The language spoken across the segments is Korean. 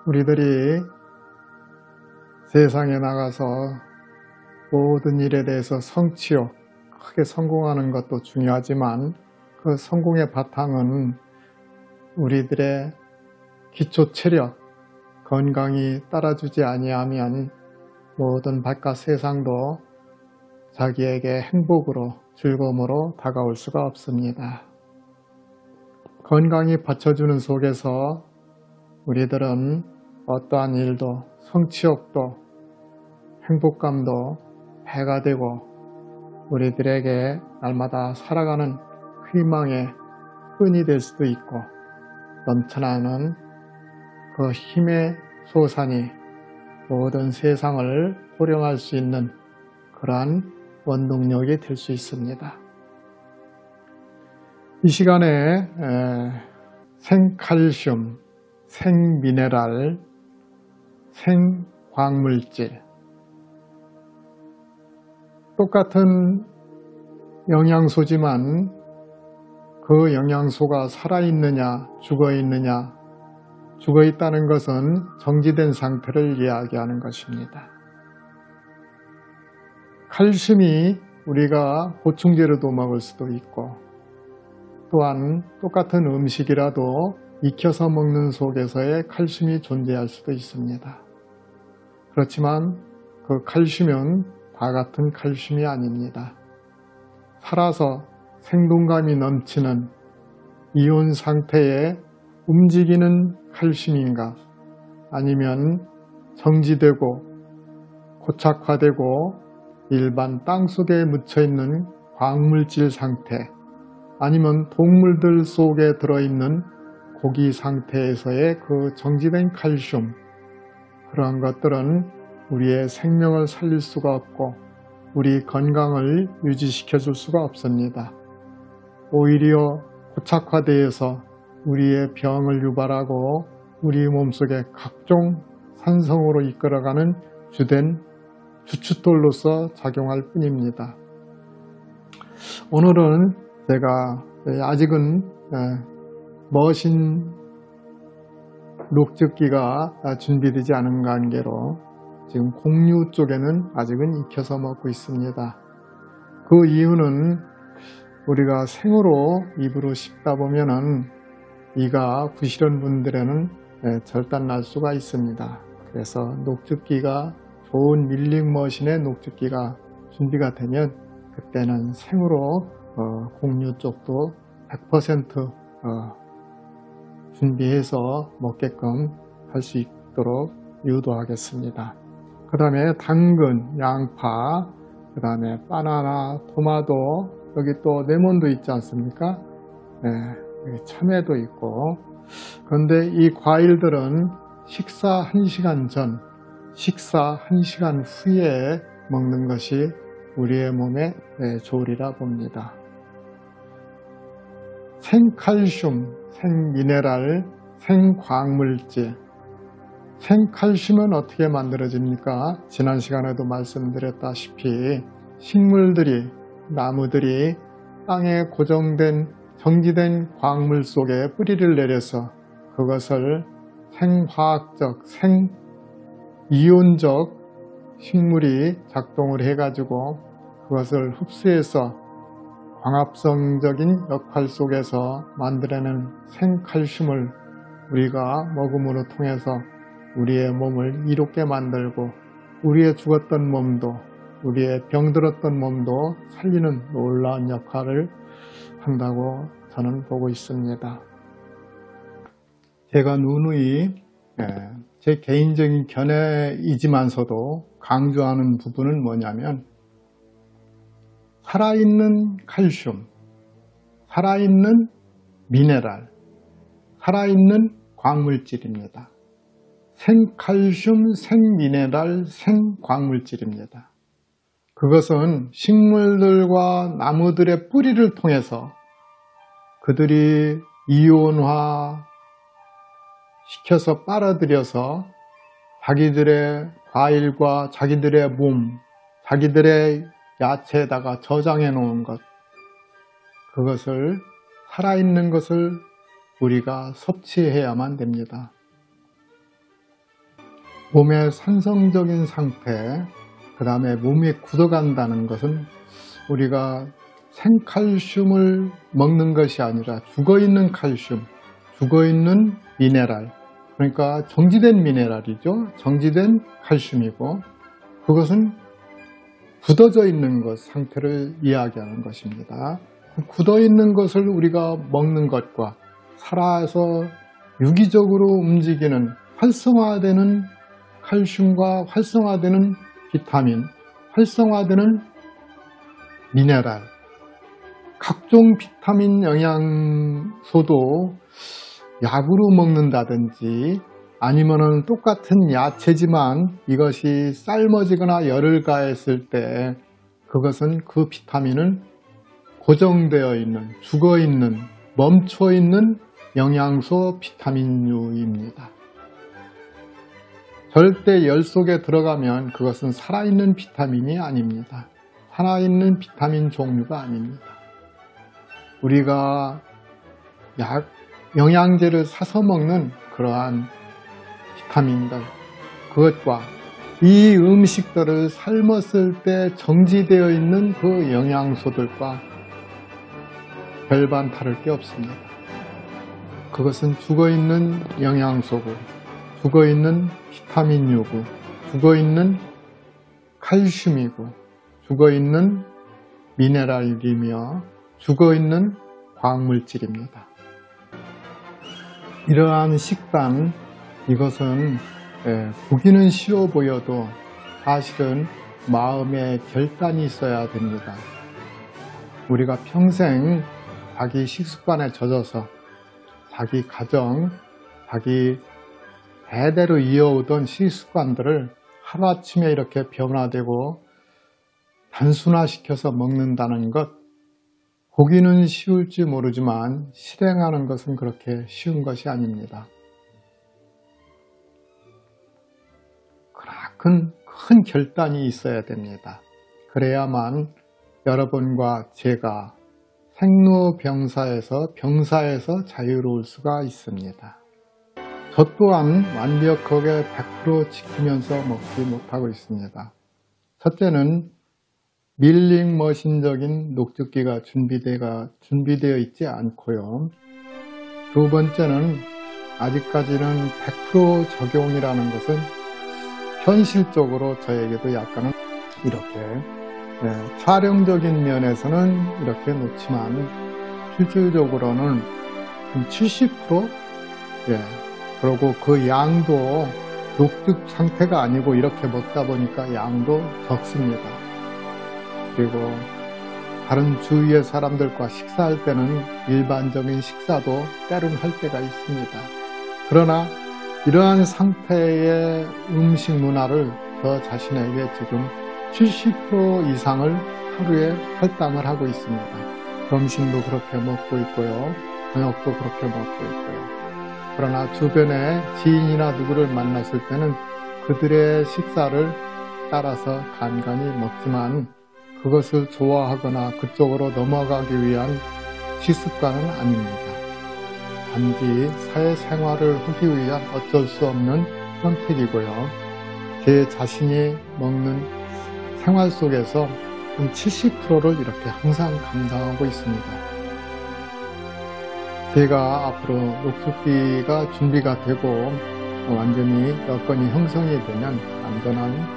우리들이 세상에 나가서 모든 일에 대해서 성취욕, 크게 성공하는 것도 중요하지만 그 성공의 바탕은 우리들의 기초 체력, 건강이 따라주지 아니하면 모든 바깥 세상도 자기에게 행복으로 즐거움으로 다가올 수가 없습니다. 건강이 받쳐주는 속에서 우리들은 어떠한 일도 성취욕도 행복감도 배가 되고 우리들에게 날마다 살아가는 희망의 끈이 될 수도 있고 넘쳐나는 그 힘의 솟아니 모든 세상을 호령할 수 있는 그러한 원동력이 될 수 있습니다. 이 시간에 생칼슘, 생미네랄, 생광물질 똑같은 영양소지만 그 영양소가 살아있느냐 죽어있느냐 죽어있다는 것은 정지된 상태를 이야기하는 것입니다. 칼슘이 우리가 보충제로도 먹을 수도 있고 또한 똑같은 음식이라도 익혀서 먹는 속에서의 칼슘이 존재할 수도 있습니다. 그렇지만 그 칼슘은 다 같은 칼슘이 아닙니다. 살아서 생동감이 넘치는 이온 상태의 움직이는 칼슘인가 아니면 정지되고 고착화되고 일반 땅속에 묻혀있는 광물질 상태 아니면 동물들 속에 들어있는 고기 상태에서의 그 정지된 칼슘 그러한 것들은 우리의 생명을 살릴 수가 없고 우리 건강을 유지시켜 줄 수가 없습니다. 오히려 고착화되어서 우리의 병을 유발하고 우리 몸속에 각종 산성으로 이끌어가는 주된 주춧돌로서 작용할 뿐입니다. 오늘은 제가 아직은 머신 녹즙기가 준비되지 않은 관계로 지금 곡류 쪽에는 아직은 익혀서 먹고 있습니다. 그 이유는 우리가 생으로 입으로 씹다 보면은 이가 부실한 분들에는 절단 날 수가 있습니다. 그래서 녹즙기가 좋은 밀링 머신의 녹즙기가 준비가 되면 그때는 생으로 곡류 쪽도 100% 준비해서 먹게끔 할 수 있도록 유도하겠습니다. 그 다음에 당근, 양파, 그 다음에 바나나, 토마토, 여기 또 레몬도 있지 않습니까? 여기 참외도 있고. 그런데 이 과일들은 식사 1시간 전, 식사 1시간 후에 먹는 것이 우리의 몸에 좋으리라 봅니다. 생칼슘, 생미네랄, 생광물질. 생칼슘은 어떻게 만들어집니까? 지난 시간에도 말씀드렸다시피 식물들이, 나무들이 땅에 고정된 정지된 광물 속에 뿌리를 내려서 그것을 생화학적, 생이온적 식물이 작동을 해가지고 그것을 흡수해서 광합성적인 역할 속에서 만들어낸 생칼슘을 우리가 먹음으로 통해서 우리의 몸을 이롭게 만들고 우리의 죽었던 몸도 우리의 병들었던 몸도 살리는 놀라운 역할을 한다고 저는 보고 있습니다. 제가 누누이 제 개인적인 견해이지만서도 강조하는 부분은 뭐냐면 살아있는 칼슘, 살아있는 미네랄, 살아있는 광물질입니다. 생칼슘, 생미네랄, 생광물질입니다. 그것은 식물들과 나무들의 뿌리를 통해서 그들이 이온화 시켜서 빨아들여서 자기들의 과일과 자기들의 몸, 자기들의 야채에다가 저장해 놓은 것, 그것을 살아있는 것을 우리가 섭취해야만 됩니다. 몸의 산성적인 상태, 그 다음에 몸이 굳어간다는 것은 우리가 생칼슘을 먹는 것이 아니라 죽어있는 칼슘, 죽어있는 미네랄, 그러니까 정지된 미네랄이죠. 정지된 칼슘이고, 그것은 굳어져 있는 것 상태를 이야기하는 것입니다. 굳어있는 것을 우리가 먹는 것과 살아서 유기적으로 움직이는 활성화되는 칼슘과 활성화되는 비타민, 활성화되는 미네랄, 각종 비타민 영양소도 약으로 먹는다든지 아니면은 똑같은 야채지만 이것이 삶아지거나 열을 가했을 때 그것은 그 비타민은 고정되어 있는, 죽어 있는, 멈춰 있는 영양소 비타민류입니다. 절대 열 속에 들어가면 그것은 살아있는 비타민이 아닙니다. 살아있는 비타민 종류가 아닙니다. 우리가 영양제를 사서 먹는 그러한 비타민들, 그것과 이 음식들을 삶았을 때 정지되어 있는 그 영양소들과 별반 다를 게 없습니다. 그것은 죽어있는 영양소고, 죽어있는 비타민류고, 죽어있는 칼슘이고, 죽어있는 미네랄이며 죽어있는 광물질입니다. 이러한 식단, 이것은 보기는 쉬워 보여도 사실은 마음의 결단이 있어야 됩니다. 우리가 평생 자기 식습관에 젖어서 자기 가정, 자기 대대로 이어오던 식습관들을 하루아침에 이렇게 변화되고 단순화시켜서 먹는다는 것, 보기는 쉬울지 모르지만 실행하는 것은 그렇게 쉬운 것이 아닙니다. 큰 결단이 있어야 됩니다. 그래야만 여러분과 제가 생로병사에서 병사에서 자유로울 수가 있습니다. 저 또한 완벽하게 100% 지키면서 먹지 못하고 있습니다. 첫째는 밀링 머신적인 녹즙기가 준비되어 있지 않고요. 두 번째는 아직까지는 100% 적용이라는 것은 현실적으로 저에게도 약간은 이렇게 촬영적인 면에서는 이렇게 놓지만 실질적으로는 70% 그리고 그 양도 녹즙 상태가 아니고 이렇게 먹다 보니까 양도 적습니다. 그리고 다른 주위의 사람들과 식사할 때는 일반적인 식사도 때로는 할 때가 있습니다. 그러나 이러한 상태의 음식 문화를 저 자신에게 지금 70% 이상을 하루에 할당을 하고 있습니다. 점심도 그렇게 먹고 있고요. 저녁도 그렇게 먹고 있고요. 그러나 주변에 지인이나 누구를 만났을 때는 그들의 식사를 따라서 간간히 먹지만 그것을 좋아하거나 그쪽으로 넘어가기 위한 식습관은 아닙니다. 단지 사회생활을 하기 위한 어쩔 수 없는 선택이고요. 제 자신이 먹는 생활 속에서 70%를 이렇게 항상 감당하고 있습니다. 제가 앞으로 녹즙기가 준비가 되고 완전히 여건이 형성이 되면 안전한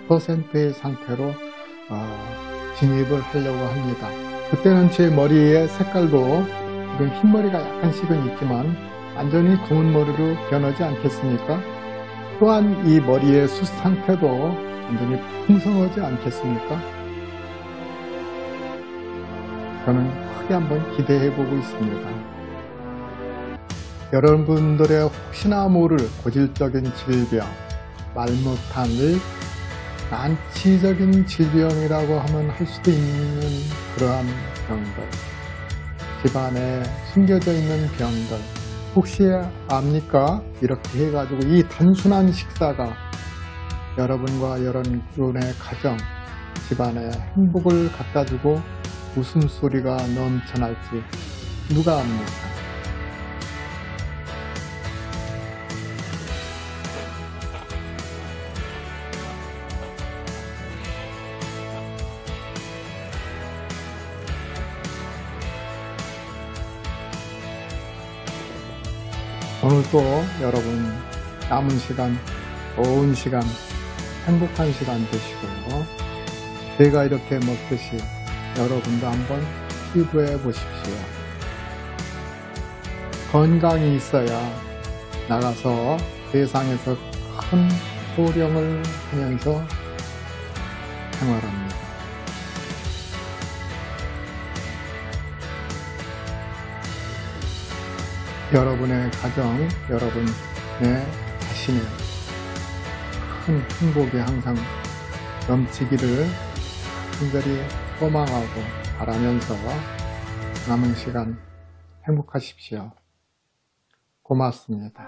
100%의 상태로 진입을 하려고 합니다. 그때는 제 머리의 색깔도 지금 흰머리가 약간씩은 있지만 완전히 검은 머리로 변하지 않겠습니까? 또한 이 머리의 숱 상태도 완전히 풍성하지 않겠습니까? 저는 크게 한번 기대해 보고 있습니다. 여러분들의 혹시나 모를 고질적인 질병, 말 못함을 난치적인 질병이라고 하면 할 수도 있는 그러한 병들, 집안에 숨겨져 있는 병들, 혹시 압니까? 이렇게 해가지고 이 단순한 식사가 여러분과 여러분의 가정, 집안에 행복을 갖다주고 웃음소리가 넘쳐날지 누가 압니까? 오늘도 여러분 남은 시간, 좋은 시간, 행복한 시간 되시고요. 제가 이렇게 먹듯이 여러분도 한번 시도해 보십시오. 건강이 있어야 나가서 세상에서 큰 소령을 하면서 생활합니다. 여러분의 가정, 여러분의 자신의 큰 행복이 항상 넘치기를 간절히 소망하고 바라면서 남은 시간 행복하십시오. 고맙습니다.